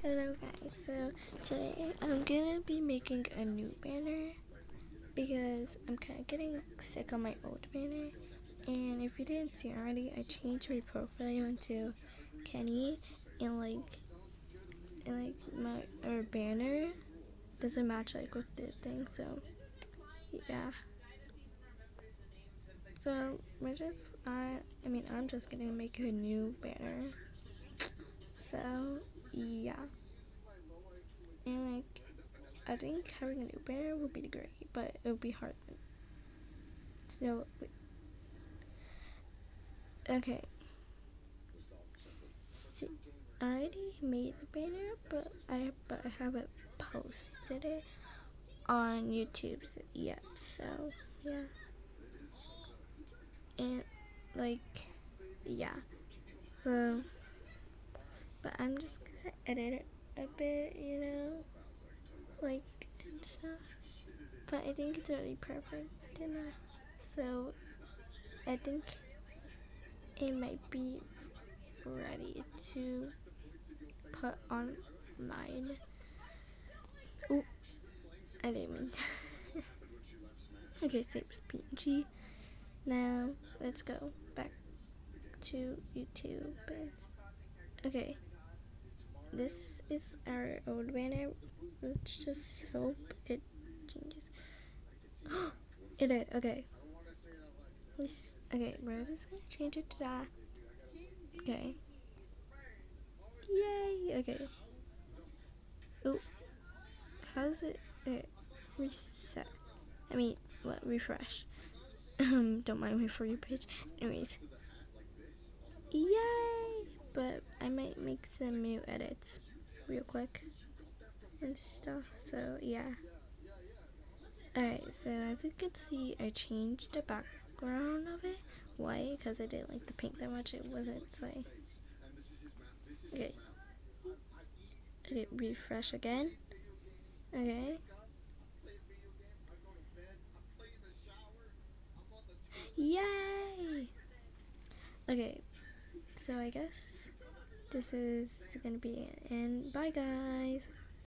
Hello guys, so today I'm gonna be making a new banner because I'm kind of getting sick of my old banner. And if you didn't see already, I changed my profile into Kenny, and my our banner doesn't match with the thing. So yeah, so I'm just gonna make a new banner. So yeah, and I think having a new banner would be great, but it would be hard. So, okay. See, I already made the banner, but I haven't posted it on YouTube yet. So yeah, and yeah. So, but I'm just gonna edit it a bit, and stuff. But I think it's already perfect, so I think it might be ready to put online. Oh, I didn't mean to. Okay, save as PNG. Now let's go back to YouTube. Okay, this is our old banner. Let's just hope it changes. It did. Okay. Okay, we're just gonna change it to that. Okay. Yay. Okay. Oh, how's it? Okay. Reset. I mean, what? Refresh. Don't mind me for your page. Anyways. Yay! But I might make some new edits real quick and stuff. So yeah. Alright, so as you can see, I changed the background of it white because I didn't like the pink that much. It wasn't like okay. Okay, refresh again. Okay. Yay! Okay, so I guess this is gonna be it. And bye, guys.